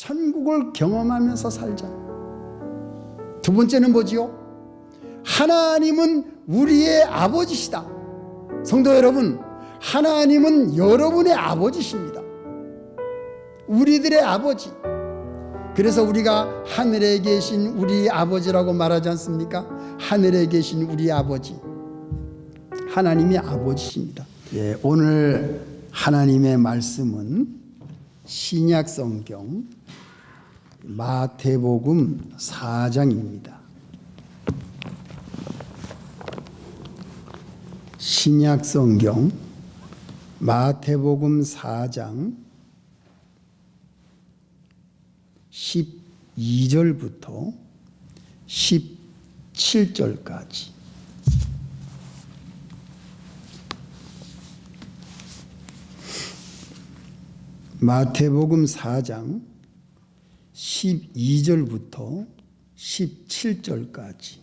천국을 경험하면서 살자. 두 번째는 뭐지요? 하나님은 우리의 아버지시다. 성도 여러분, 하나님은 여러분의 아버지십니다. 우리들의 아버지. 그래서 우리가 하늘에 계신 우리 아버지라고 말하지 않습니까? 하늘에 계신 우리 아버지, 하나님이 아버지십니다. 예, 오늘 하나님의 말씀은 신약 성경 마태복음 4장입니다. 신약 성경 마태복음 4장 12절부터 17절까지. 마태복음 4장 12절부터 17절까지.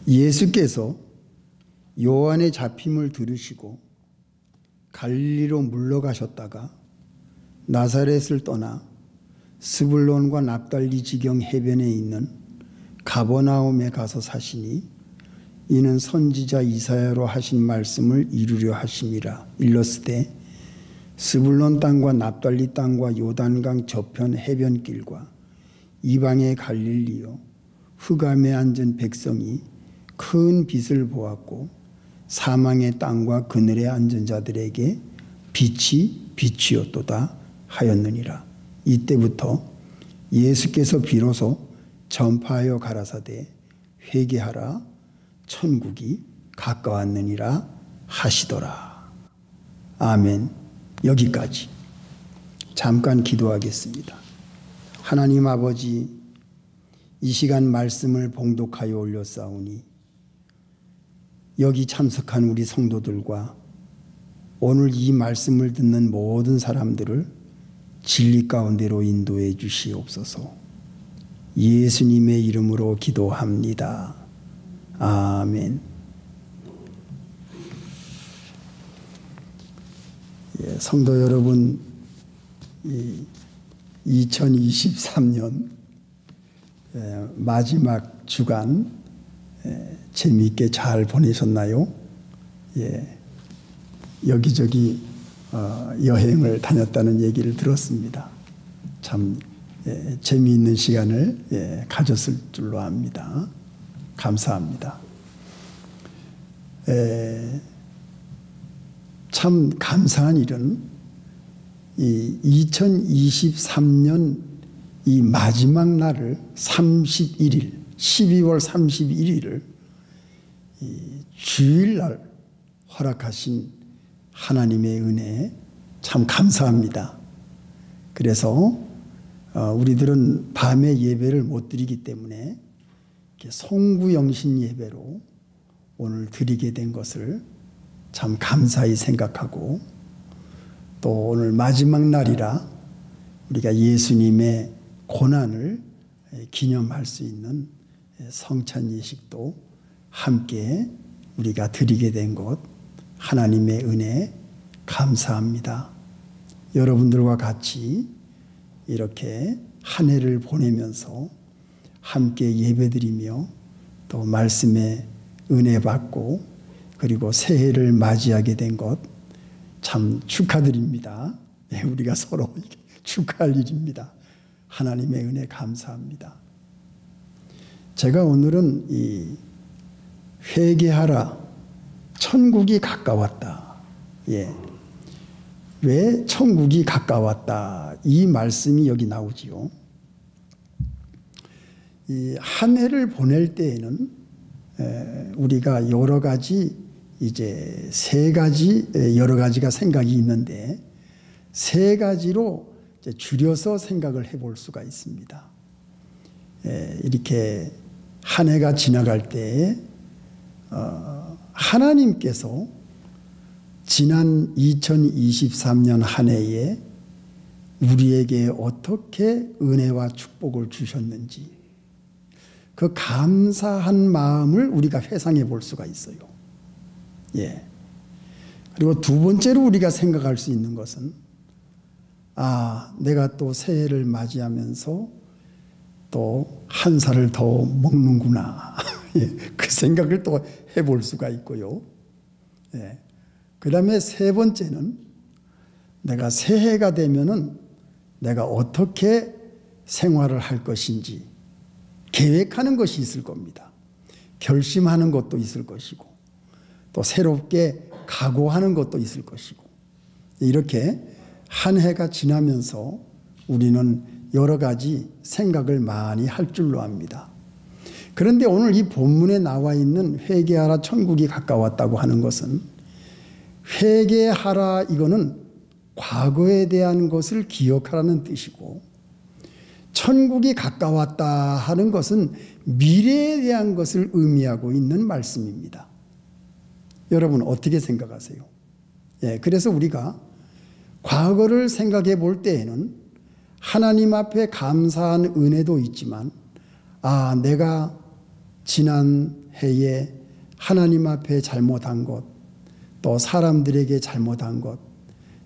예수께서 요한의 잡힘을 들으시고 갈릴리로 물러가셨다가 나사렛을 떠나 스불론과 납달리 지경 해변에 있는 가버나움에 가서 사시니 이는 선지자 이사야로 하신 말씀을 이루려 하심이라. 일렀으되 스불론 땅과 납달리 땅과 요단강 저편 해변길과 이방의 갈릴리요 흑암에 앉은 백성이 큰 빛을 보았고 사망의 땅과 그늘에 앉은 자들에게 빛이 빛이었도다 하였느니라. 이때부터 예수께서 비로소 전파하여 가라사대 회개하라 천국이 가까웠느니라 하시더라. 아멘. 여기까지. 잠깐 기도하겠습니다. 하나님 아버지, 이 시간 말씀을 봉독하여 올렸사오니 여기 참석한 우리 성도들과 오늘 이 말씀을 듣는 모든 사람들을 진리 가운데로 인도해 주시옵소서. 예수님의 이름으로 기도합니다. 아멘. 예, 성도 여러분, 2023년 마지막 주간 재미있게 잘 보내셨나요? 예, 여기저기 여행을 다녔다는 얘기를 들었습니다. 참 재미있는 시간을 가졌을 줄로 압니다. 감사합니다. 참 감사한 일은 이 2023년 이 마지막 날을 31일, 12월 31일을 주일날 허락하신 하나님의 은혜에 참 감사합니다. 그래서 우리들은 밤에 예배를 못 드리기 때문에 송구영신 예배로 오늘 드리게 된 것을 참 감사히 생각하고, 또 오늘 마지막 날이라 우리가 예수님의 고난을 기념할 수 있는 성찬 예식도 함께 우리가 드리게 된 것 하나님의 은혜 감사합니다. 여러분들과 같이 이렇게 한 해를 보내면서 함께 예배드리며 또 말씀에 은혜 받고 그리고 새해를 맞이하게 된 것 참 축하드립니다. 우리가 서로 축하할 일입니다. 하나님의 은혜 감사합니다. 제가 오늘은 이 회개하라 천국이 가까웠다. 예. 왜 천국이 가까웠다 이 말씀이 여기 나오지요. 이 한 해를 보낼 때에는 우리가 여러 가지 이제 세 가지 여러 가지가 생각이 있는데 세 가지로 이제 줄여서 생각을 해볼 수가 있습니다. 이렇게 한 해가 지나갈 때 하나님께서 지난 2023년 한 해에 우리에게 어떻게 은혜와 축복을 주셨는지 그 감사한 마음을 우리가 회상해 볼 수가 있어요. 예. 그리고 두 번째로 우리가 생각할 수 있는 것은 내가 또 새해를 맞이하면서 또 한 살을 더 먹는구나. 그 생각을 또 해볼 수가 있고요. 그 다음에 세 번째는 내가 새해가 되면은 내가 어떻게 생활을 할 것인지 계획하는 것이 있을 겁니다. 결심하는 것도 있을 것이고 또 새롭게 각오하는 것도 있을 것이고 이렇게 한 해가 지나면서 우리는 여러 가지 생각을 많이 할 줄로 압니다. 그런데 오늘 이 본문에 나와 있는 회개하라 천국이 가까웠다고 하는 것은 회개하라 이거는 과거에 대한 것을 기억하라는 뜻이고 천국이 가까웠다 하는 것은 미래에 대한 것을 의미하고 있는 말씀입니다. 여러분 어떻게 생각하세요? 그래서 우리가 과거를 생각해 볼 때에는 하나님 앞에 감사한 은혜도 있지만 내가 지난 해에 하나님 앞에 잘못한 것, 또 사람들에게 잘못한 것,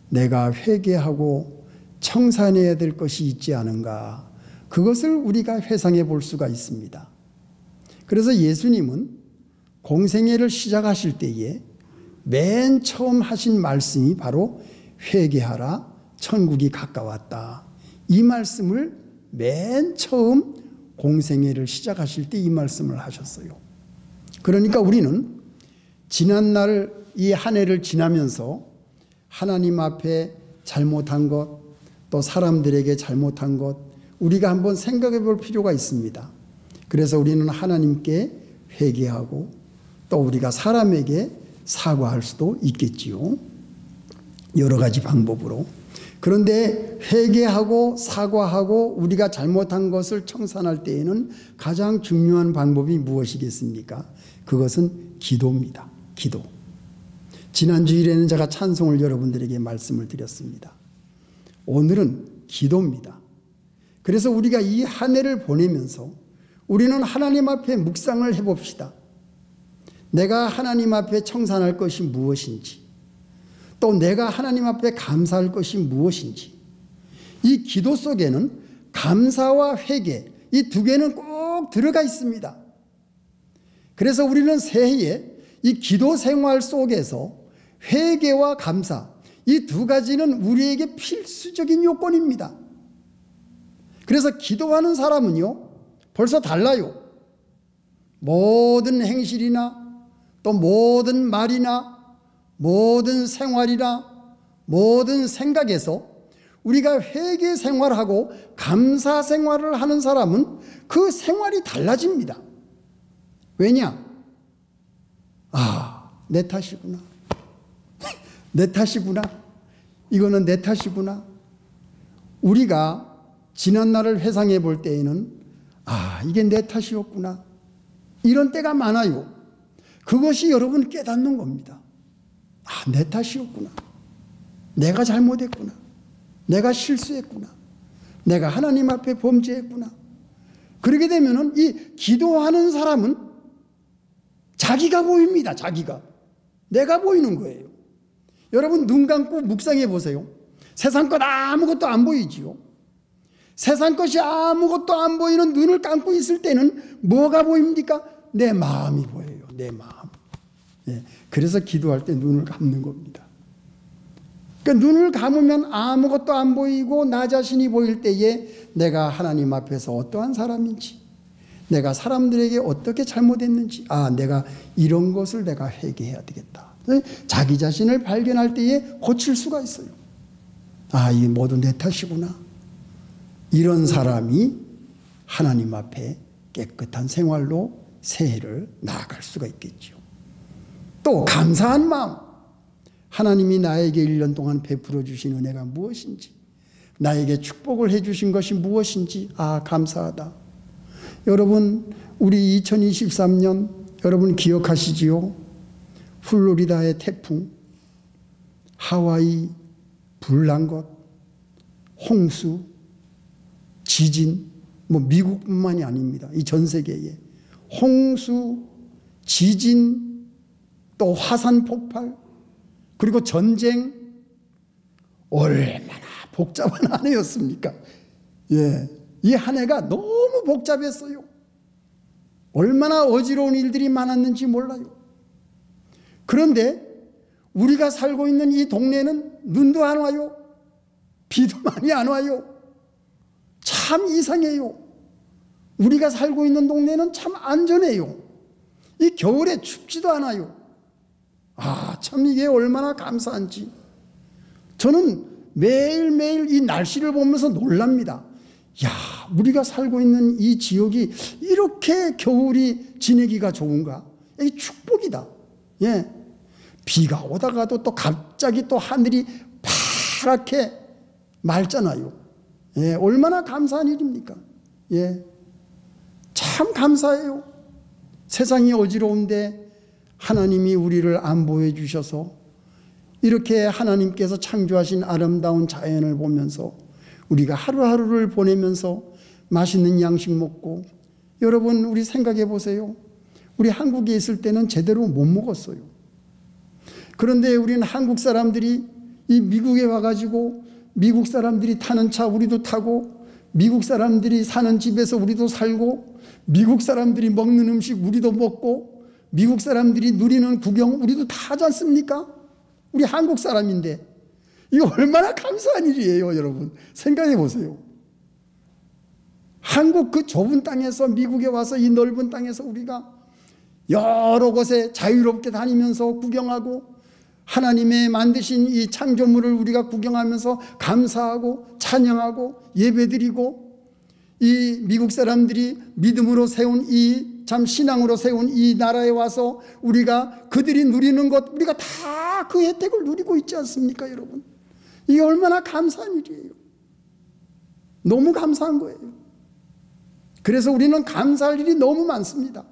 내가 회개하고 청산해야 될 것이 있지 않은가, 그것을 우리가 회상해 볼 수가 있습니다. 그래서 예수님은 공생애를 시작하실 때에 맨 처음 하신 말씀이 바로 회개하라 천국이 가까웠다. 이 말씀을 맨 처음 공생애를 시작하실 때 이 말씀을 하셨어요. 그러니까 우리는 지난날 이 한 해를 지나면서 하나님 앞에 잘못한 것, 또 사람들에게 잘못한 것, 우리가 한번 생각해 볼 필요가 있습니다. 그래서 우리는 하나님께 회개하고 또 우리가 사람에게 사과할 수도 있겠지요. 여러 가지 방법으로. 그런데 회개하고 사과하고 우리가 잘못한 것을 청산할 때에는 가장 중요한 방법이 무엇이겠습니까? 그것은 기도입니다. 기도. 지난 주일에는 제가 찬송을 여러분들에게 말씀을 드렸습니다. 오늘은 기도입니다. 그래서 우리가 이 한 해를 보내면서 우리는 하나님 앞에 묵상을 해봅시다. 내가 하나님 앞에 청산할 것이 무엇인지, 또 내가 하나님 앞에 감사할 것이 무엇인지, 이 기도 속에는 감사와 회개, 이 두 개는 꼭 들어가 있습니다. 그래서 우리는 새해에 이 기도 생활 속에서 회개와 감사, 이 두 가지는 우리에게 필수적인 요건입니다. 그래서 기도하는 사람은요, 벌써 달라요. 모든 행실이나 또 모든 말이나 모든 생활이나 모든 생각에서 우리가 회개 생활하고 감사 생활을 하는 사람은 그 생활이 달라집니다. 왜냐? 내 탓이구나. 내 탓이구나. 이거는 내 탓이구나. 우리가 지난 날을 회상해 볼 때에는 이게 내 탓이었구나. 이런 때가 많아요. 그것이 여러분 깨닫는 겁니다. 내 탓이었구나. 내가 잘못했구나. 내가 실수했구나. 내가 하나님 앞에 범죄했구나. 그렇게 되면은 이 기도하는 사람은 자기가 보입니다. 자기가. 내가 보이는 거예요. 여러분 눈 감고 묵상해 보세요. 세상 것 아무것도 안 보이지요. 세상 것이 아무것도 안 보이는 눈을 감고 있을 때는 뭐가 보입니까? 내 마음이 보여요. 내 마음. 그래서 기도할 때 눈을 감는 겁니다. 그러니까 눈을 감으면 아무것도 안 보이고 나 자신이 보일 때에 내가 하나님 앞에서 어떠한 사람인지, 내가 사람들에게 어떻게 잘못했는지, 내가 이런 것을 내가 회개해야 되겠다. 자기 자신을 발견할 때에 고칠 수가 있어요. 이게 모두 내 탓이구나. 이런 사람이 하나님 앞에 깨끗한 생활로 새해를 나아갈 수가 있겠죠. 또 감사한 마음, 하나님이 나에게 1년 동안 베풀어 주신 은혜가 무엇인지, 나에게 축복을 해 주신 것이 무엇인지 감사하다. 여러분 우리 2023년 여러분 기억하시지요? 플로리다의 태풍, 하와이 불 난 것, 홍수, 지진, 미국뿐만이 아닙니다. 이 전 세계에 홍수, 지진, 또 화산 폭발, 그리고 전쟁, 얼마나 복잡한 한 해였습니까? 예, 이 한 해가 너무 복잡했어요. 얼마나 어지러운 일들이 많았는지 몰라요. 그런데 우리가 살고 있는 이 동네는 눈도 안 와요. 비도 많이 안 와요. 참 이상해요. 우리가 살고 있는 동네는 참 안전해요. 이 겨울에 춥지도 않아요. 아, 참 이게 얼마나 감사한지. 저는 매일매일 이 날씨를 보면서 놀랍니다. 야, 우리가 살고 있는 이 지역이 이렇게 겨울이 지내기가 좋은가? 이게 축복이다. 예. 비가 오다가도 또 갑자기 또 하늘이 파랗게 맑잖아요. 예, 얼마나 감사한 일입니까? 예. 참 감사해요. 세상이 어지러운데 하나님이 우리를 안보해 주셔서 이렇게 하나님께서 창조하신 아름다운 자연을 보면서 우리가 하루하루를 보내면서 맛있는 양식 먹고, 여러분 우리 생각해 보세요. 우리 한국에 있을 때는 제대로 못 먹었어요. 그런데 우리는 한국 사람들이 이 미국에 와가지고 미국 사람들이 타는 차 우리도 타고, 미국 사람들이 사는 집에서 우리도 살고, 미국 사람들이 먹는 음식 우리도 먹고, 미국 사람들이 누리는 구경 우리도 다 하지 않습니까? 우리 한국 사람인데 이거 얼마나 감사한 일이에요. 여러분 생각해 보세요. 한국 그 좁은 땅에서 미국에 와서 이 넓은 땅에서 우리가 여러 곳에 자유롭게 다니면서 구경하고, 하나님의 만드신 이 창조물을 우리가 구경하면서 감사하고 찬양하고 예배드리고, 이 미국 사람들이 믿음으로 세운 이 참 신앙으로 세운 이 나라에 와서 우리가 그들이 누리는 것 우리가 다 그 혜택을 누리고 있지 않습니까? 여러분 이게 얼마나 감사한 일이에요. 너무 감사한 거예요. 그래서 우리는 감사할 일이 너무 많습니다.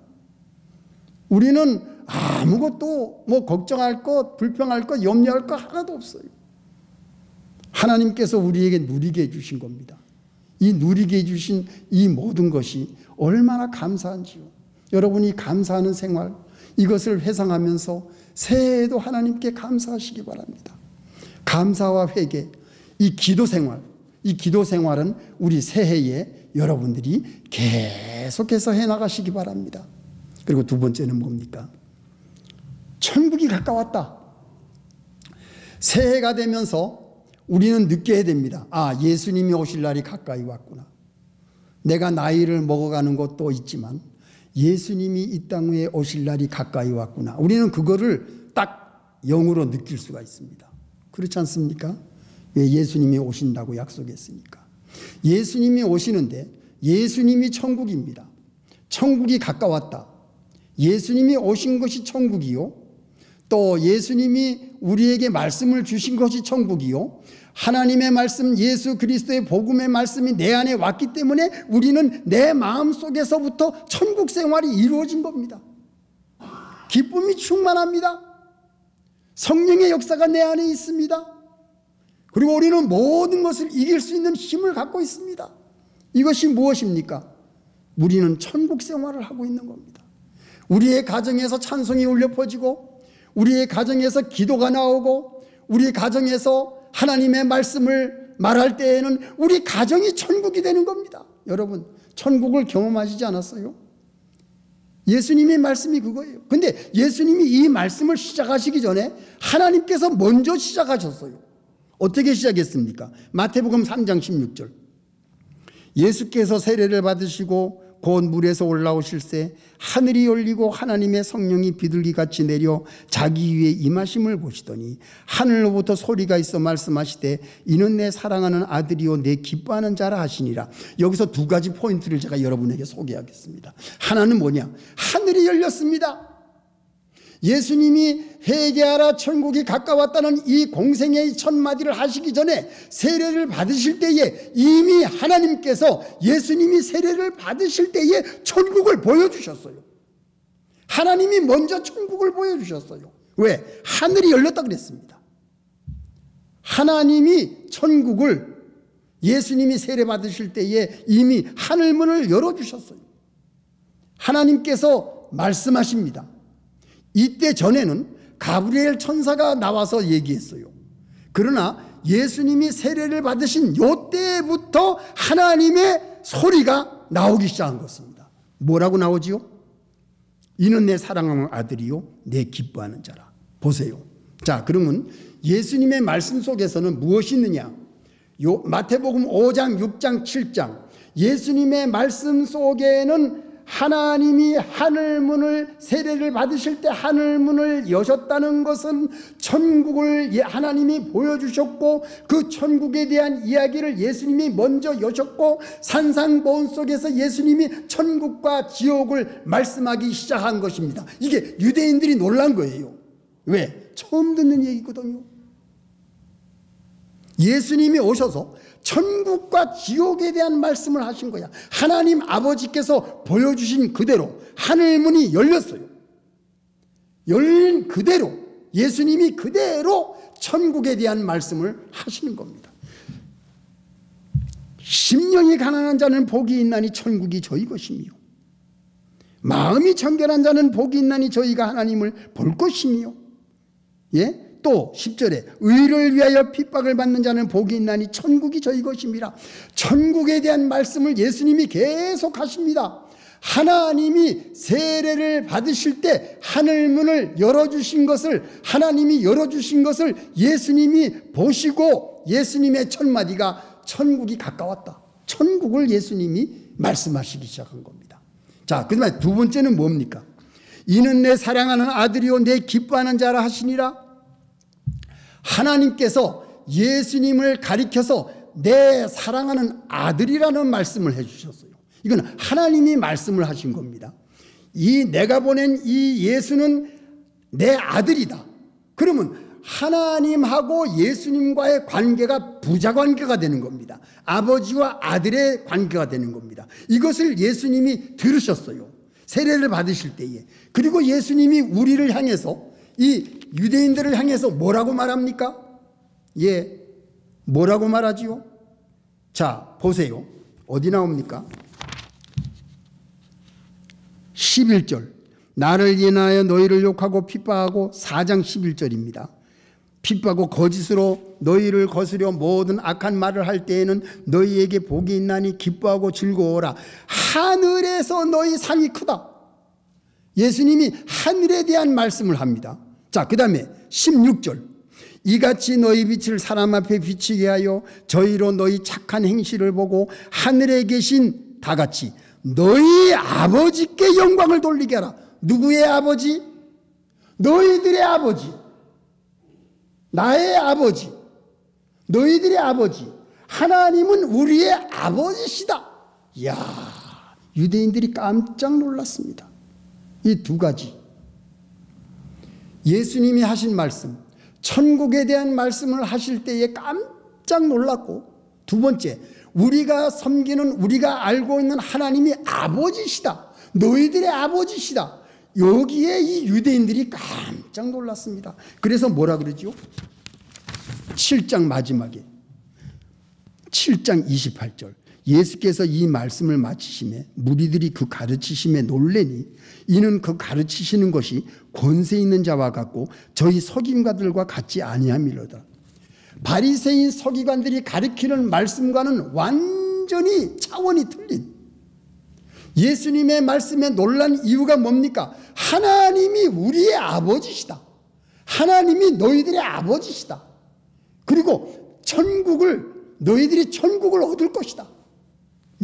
우리는 아무것도 뭐 걱정할 것, 불평할 것, 염려할 것 하나도 없어요. 하나님께서 우리에게 누리게 해주신 겁니다. 이 누리게 해주신 이 모든 것이 얼마나 감사한지요. 여러분이 감사하는 생활, 이것을 회상하면서 새해에도 하나님께 감사하시기 바랍니다. 감사와 회개, 이 기도 생활은 우리 새해에 여러분들이 계속해서 해나가시기 바랍니다. 그리고 두 번째는 뭡니까? 천국이 가까웠다. 새해가 되면서 우리는 느껴야 됩니다. 아, 예수님이 오실 날이 가까이 왔구나. 내가 나이를 먹어가는 것도 있지만 예수님이 이 땅에 오실 날이 가까이 왔구나. 우리는 그거를 딱 영으로 느낄 수가 있습니다. 그렇지 않습니까? 왜? 예수님이 오신다고 약속했으니까. 예수님이 오시는데 예수님이 천국입니다. 천국이 가까웠다. 예수님이 오신 것이 천국이요. 또 예수님이 우리에게 말씀을 주신 것이 천국이요. 하나님의 말씀, 예수 그리스도의 복음의 말씀이 내 안에 왔기 때문에 우리는 내 마음속에서부터 천국 생활이 이루어진 겁니다. 기쁨이 충만합니다. 성령의 역사가 내 안에 있습니다. 그리고 우리는 모든 것을 이길 수 있는 힘을 갖고 있습니다. 이것이 무엇입니까? 우리는 천국 생활을 하고 있는 겁니다. 우리의 가정에서 찬송이 울려 퍼지고, 우리의 가정에서 기도가 나오고, 우리 가정에서 하나님의 말씀을 말할 때에는 우리 가정이 천국이 되는 겁니다. 여러분 천국을 경험하시지 않았어요? 예수님의 말씀이 그거예요. 근데 예수님이 이 말씀을 시작하시기 전에 하나님께서 먼저 시작하셨어요. 어떻게 시작했습니까? 마태복음 3장 16절. 예수께서 세례를 받으시고 곧 물에서 올라오실새 하늘이 열리고 하나님의 성령이 비둘기같이 내려 자기 위에 임하심을 보시더니 하늘로부터 소리가 있어 말씀하시되 이는 내 사랑하는 아들이요 내 기뻐하는 자라 하시니라. 여기서 두 가지 포인트를 제가 여러분에게 소개하겠습니다. 하나는 뭐냐? 하늘이 열렸습니다. 예수님이 회개하라 천국이 가까웠다는 이 공생의 첫 마디를 하시기 전에 세례를 받으실 때에 이미 하나님께서 예수님이 세례를 받으실 때에 천국을 보여주셨어요. 하나님이 먼저 천국을 보여주셨어요. 왜? 하늘이 열렸다 그랬습니다. 하나님이 천국을 예수님이 세례 받으실 때에 이미 하늘문을 열어주셨어요. 하나님께서 말씀하십니다. 이때 전에는 가브리엘 천사가 나와서 얘기했어요. 그러나 예수님이 세례를 받으신 요때부터 하나님의 소리가 나오기 시작한 것입니다. 뭐라고 나오지요? 이는 내 사랑하는 아들이요 내 기뻐하는 자라. 보세요. 자, 그러면 예수님의 말씀 속에서는 무엇이 있느냐? 마태복음 5장, 6장, 7장 예수님의 말씀 속에는 하나님이 하늘문을 세례를 받으실 때 하늘문을 여셨다는 것은 천국을 하나님이 보여주셨고 그 천국에 대한 이야기를 예수님이 먼저 여셨고 산상보훈 속에서 예수님이 천국과 지옥을 말씀하기 시작한 것입니다. 이게 유대인들이 놀란 거예요. 왜? 처음 듣는 얘기거든요. 예수님이 오셔서 천국과 지옥에 대한 말씀을 하신 거야. 하나님 아버지께서 보여주신 그대로 하늘문이 열렸어요. 열린 그대로 예수님이 그대로 천국에 대한 말씀을 하시는 겁니다. 심령이 가난한 자는 복이 있나니 천국이 저희 것이며 마음이 청결한 자는 복이 있나니 저희가 하나님을 볼 것이며 예? 또 10절에 의를 위하여 핍박을 받는 자는 복이 있나니 천국이 저희 것입니다. 천국에 대한 말씀을 예수님이 계속 하십니다. 하나님이 세례를 받으실 때 하늘문을 열어주신 것을 하나님이 열어주신 것을 예수님이 보시고 예수님의 첫 마디가 천국이 가까웠다. 천국을 예수님이 말씀하시기 시작한 겁니다. 자, 그 다음에 두 번째는 뭡니까? 이는 내 사랑하는 아들이요 내 기뻐하는 자라 하시니라. 하나님께서 예수님을 가리켜서 내 사랑하는 아들이라는 말씀을 해주셨어요. 이건 하나님이 말씀을 하신 겁니다. 내가 보낸 이 예수는 내 아들이다. 그러면 하나님하고 예수님과의 관계가 부자관계가 되는 겁니다. 아버지와 아들의 관계가 되는 겁니다. 이것을 예수님이 들으셨어요. 세례를 받으실 때에. 그리고 예수님이 우리를 향해서 이 유대인들을 향해서 뭐라고 말합니까? 예, 뭐라고 말하지요? 자, 보세요. 어디 나옵니까? 11절. 나를 인하여 너희를 욕하고 핍박하고 4장 11절입니다. 핍박하고 거짓으로 너희를 거스려 모든 악한 말을 할 때에는 너희에게 복이 있나니 기뻐하고 즐거워라. 하늘에서 너희 상이 크다. 예수님이 하늘에 대한 말씀을 합니다. 자, 그 다음에 16절. 이같이 너희 빛을 사람 앞에 비치게 하여 저희로 너희 착한 행실을 보고 하늘에 계신 다같이 너희 아버지께 영광을 돌리게 하라. 누구의 아버지? 너희들의 아버지. 나의 아버지. 너희들의 아버지. 하나님은 우리의 아버지시다. 이야, 유대인들이 깜짝 놀랐습니다. 이 두 가지. 예수님이 하신 말씀, 천국에 대한 말씀을 하실 때에 깜짝 놀랐고, 두 번째, 우리가 섬기는, 우리가 알고 있는 하나님이 아버지시다. 너희들의 아버지시다. 여기에 이 유대인들이 깜짝 놀랐습니다. 그래서 뭐라 그러죠? 7장 마지막에 7장 28절. 예수께서 이 말씀을 마치시매 무리들이 그 가르치심에 놀래니 이는 그 가르치시는 것이 권세 있는 자와 같고 저희 서기관들과 같지 아니함이로다. 바리새인 서기관들이 가르치는 말씀과는 완전히 차원이 틀린, 예수님의 말씀에 놀란 이유가 뭡니까? 하나님이 우리의 아버지시다. 하나님이 너희들의 아버지시다. 그리고 너희들이 천국을 얻을 것이다.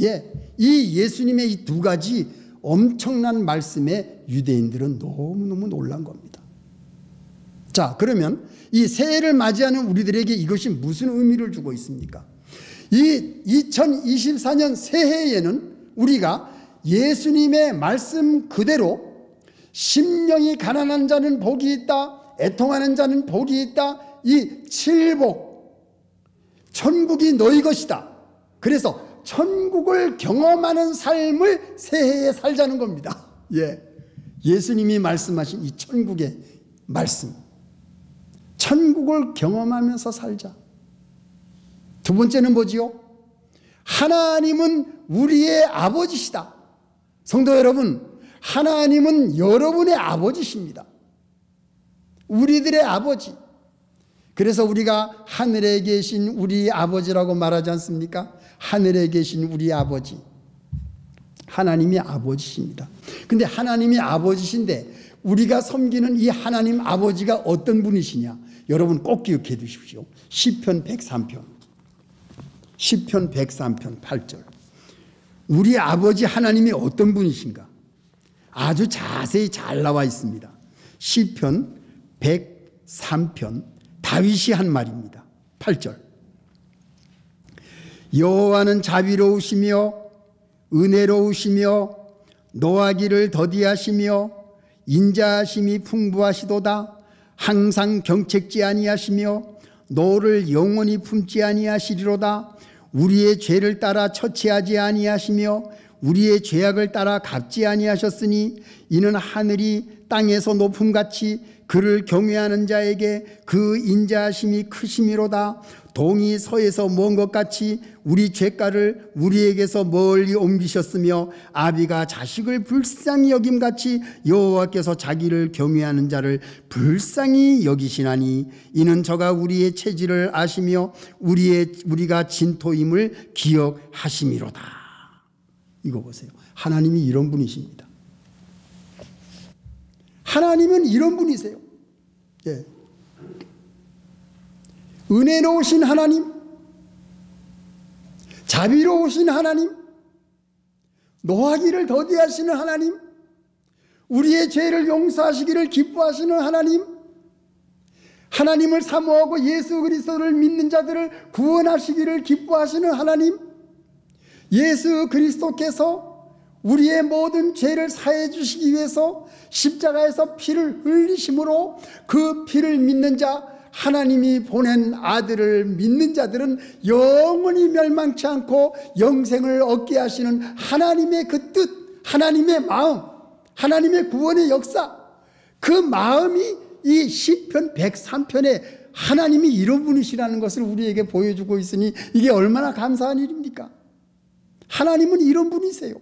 예, 이 예수님의 이 두 가지 엄청난 말씀에 유대인들은 너무너무 놀란 겁니다. 자, 그러면 이 새해를 맞이하는 우리들에게 이것이 무슨 의미를 주고 있습니까? 이 2024년 새해에는 우리가 예수님의 말씀 그대로 심령이 가난한 자는 복이 있다, 애통하는 자는 복이 있다, 이 칠복, 천국이 너희 것이다. 그래서 천국을 경험하는 삶을 새해에 살자는 겁니다. 예, 예수님이 말씀하신 이 천국의 말씀, 천국을 경험하면서 살자. 두 번째는 뭐지요? 하나님은 우리의 아버지시다. 성도 여러분, 하나님은 여러분의 아버지십니다. 우리들의 아버지. 그래서 우리가 하늘에 계신 우리 아버지라고 말하지 않습니까? 하늘에 계신 우리 아버지. 하나님이 아버지십니다. 근데 하나님이 아버지신데 우리가 섬기는 이 하나님 아버지가 어떤 분이시냐? 여러분 꼭 기억해 두십시오. 시편 103편. 시편 103편 8절. 우리 아버지 하나님이 어떤 분이신가? 아주 자세히 잘 나와 있습니다. 시편 103편 다윗이 한 말입니다. 8절. 여호와는 자비로우시며 은혜로우시며 노하기를 더디하시며 인자하심이 풍부하시도다. 항상 경책지 아니하시며 노를 영원히 품지 아니하시리로다. 우리의 죄를 따라 처치하지 아니하시며 우리의 죄악을 따라 갚지 아니하셨으니 이는 하늘이 땅에서 높음같이 그를 경외하는 자에게 그 인자하심이 크심이로다. 동이 서에서 먼 것 같이 우리 죄가를 우리에게서 멀리 옮기셨으며 아비가 자식을 불쌍히 여김같이 여호와께서 자기를 경외하는 자를 불쌍히 여기시나니 이는 저가 우리의 체질을 아시며 우리가 진토임을 기억하심이로다. 이거 보세요. 하나님이 이런 분이십니다. 하나님은 이런 분이세요. 예. 은혜로우신 하나님, 자비로우신 하나님, 노하기를 더디하시는 하나님, 우리의 죄를 용서하시기를 기뻐하시는 하나님, 하나님을 사모하고 예수 그리스도를 믿는 자들을 구원하시기를 기뻐하시는 하나님, 예수 그리스도께서 우리의 모든 죄를 사해 주시기 위해서 십자가에서 피를 흘리심으로 그 피를 믿는 자, 하나님이 보낸 아들을 믿는 자들은 영원히 멸망치 않고 영생을 얻게 하시는 하나님의 그 뜻, 하나님의 마음, 하나님의 구원의 역사, 그 마음이 이 시편 103편에 하나님이 이런 분이시라는 것을 우리에게 보여주고 있으니 이게 얼마나 감사한 일입니까? 하나님은 이런 분이세요.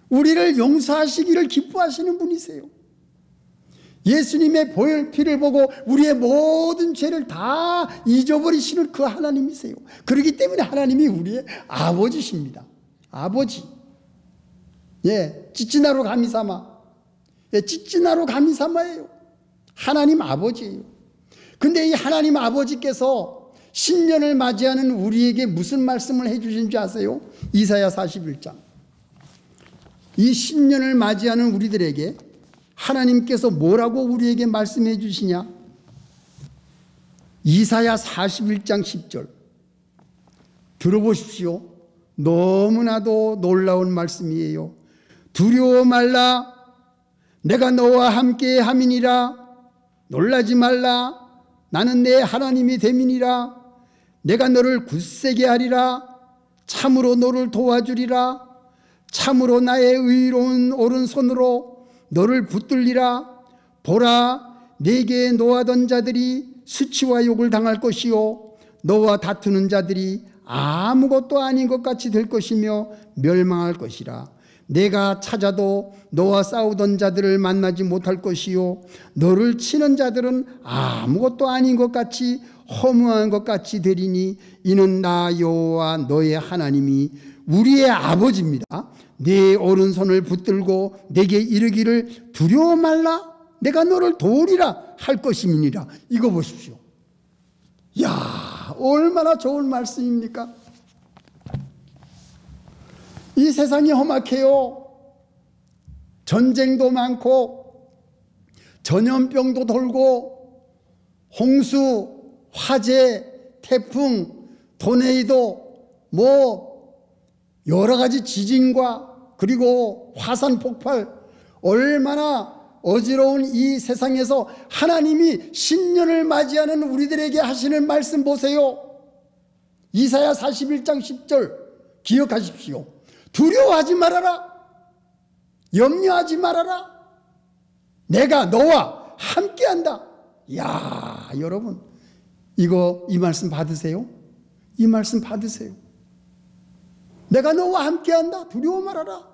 우리를 용서하시기를 기뻐하시는 분이세요. 예수님의 보혈 피를 보고 우리의 모든 죄를 다 잊어버리시는 그 하나님이세요. 그렇기 때문에 하나님이 우리의 아버지십니다. 아버지. 예, 찌찌나로 가미삼아. 예, 찌찌나로 가미삼아예요. 하나님 아버지예요. 근데 이 하나님 아버지께서 신년을 맞이하는 우리에게 무슨 말씀을 해주신지 아세요? 이사야 41장. 이 신년을 맞이하는 우리들에게 하나님께서 뭐라고 우리에게 말씀해 주시냐? 이사야 41장 10절 들어보십시오. 너무나도 놀라운 말씀이에요. 두려워 말라. 내가 너와 함께 함이니라. 놀라지 말라. 나는 내 하나님이 됨이니라. 내가 너를 굳세게 하리라. 참으로 너를 도와주리라. 참으로 나의 의로운 오른손으로 너를 붙들리라. 보라, 내게 노하던 자들이 수치와 욕을 당할 것이요 너와 다투는 자들이 아무것도 아닌 것 같이 될 것이며 멸망할 것이라. 내가 찾아도 너와 싸우던 자들을 만나지 못할 것이요 너를 치는 자들은 아무것도 아닌 것 같이 허무한 것 같이 되리니 이는 나 여호와 너의 하나님이 우리의 아버지입니다. 네 오른손을 붙들고 내게 이르기를 두려워 말라. 내가 너를 도우리라 할 것임이니라. 이거 보십시오. 야, 얼마나 좋은 말씀입니까? 이 세상이 험악해요. 전쟁도 많고 전염병도 돌고 홍수, 화재, 태풍, 토네이도 여러 가지 지진과 그리고 화산 폭발, 얼마나 어지러운 이 세상에서 하나님이 신년을 맞이하는 우리들에게 하시는 말씀 보세요. 이사야 41장 10절 기억하십시오. 두려워하지 말아라. 염려하지 말아라. 내가 너와 함께한다. 야, 여러분 이 말씀 받으세요? 이 말씀 받으세요. 내가 너와 함께한다. 두려워 말아라.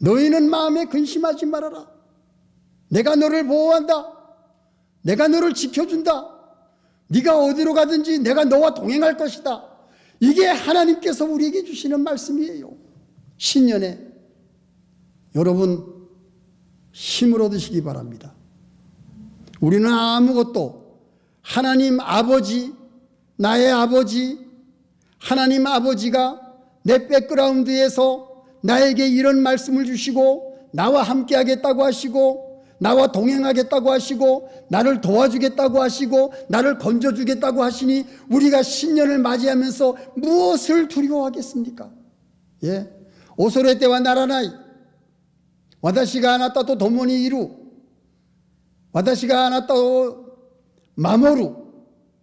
너희는 마음에 근심하지 말아라. 내가 너를 보호한다. 내가 너를 지켜준다. 네가 어디로 가든지 내가 너와 동행할 것이다. 이게 하나님께서 우리에게 주시는 말씀이에요. 신년에 여러분 힘을 얻으시기 바랍니다. 우리는 아무것도 하나님 아버지, 나의 아버지, 하나님 아버지가 내 백그라운드에서 나에게 이런 말씀을 주시고 나와 함께 하겠다고 하시고 나와 동행하겠다고 하시고 나를 도와주겠다고 하시고 나를 건져주겠다고 하시니 우리가 신년을 맞이하면서 무엇을 두려워하겠습니까? 예, 오소레 때와 나라나이 와다시가 아나타 또 도모니 이루 와다시가 아나타 또 마모루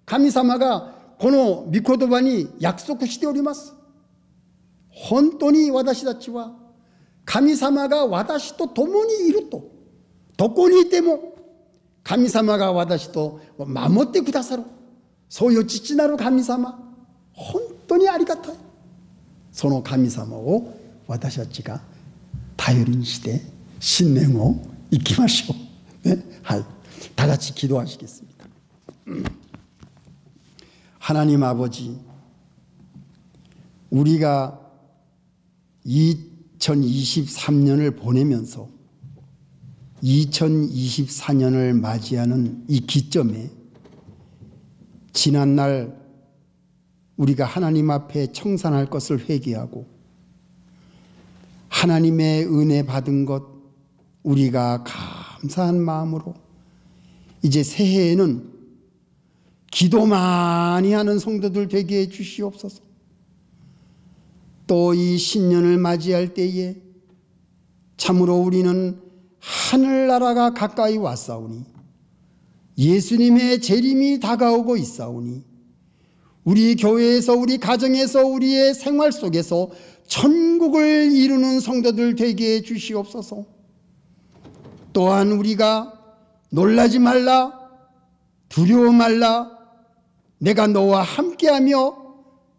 가미사마가 고노 미코도바니 약속을 시대 오리마스. 혼돈이 와다시 다치와 가미사마가 와다시 또 도모니 이루 또 도코니 때모 가미사마가 와다시 또 마모떼 구다사로 소요 지치나로 가미사마 혼돈이 아리가타요. 소노 가미사마오 와다시아치가 다요린 시대 신냉오 이키마시오. 네? 하이. 다 같이 기도하시겠습니다. 하나님 아버지, 우리가 2023년을 보내면서 2024년을 맞이하는 이 기점에 지난날 우리가 하나님 앞에 청산할 것을 회개하고 하나님의 은혜 받은 것 우리가 감사한 마음으로 이제 새해에는 기도 많이 하는 성도들 되게 해 주시옵소서. 또 이 신년을 맞이할 때에 참으로 우리는 하늘나라가 가까이 왔사오니 예수님의 재림이 다가오고 있사오니 우리 교회에서 우리 가정에서 우리의 생활 속에서 천국을 이루는 성도들 되게 해 주시옵소서. 또한 우리가 놀라지 말라, 두려워 말라, 내가 너와 함께하며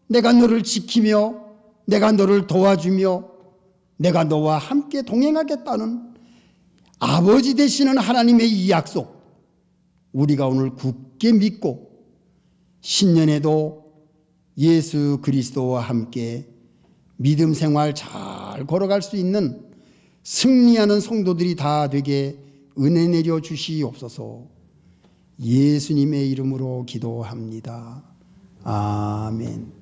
내가 너를 지키며 내가 너를 도와주며 내가 너와 함께 동행하겠다는 아버지 되시는 하나님의 이 약속 우리가 오늘 굳게 믿고 신년에도 예수 그리스도와 함께 믿음 생활 잘 걸어갈 수 있는 승리하는 성도들이 다 되게 은혜 내려 주시옵소서. 예수님의 이름으로 기도합니다. 아멘.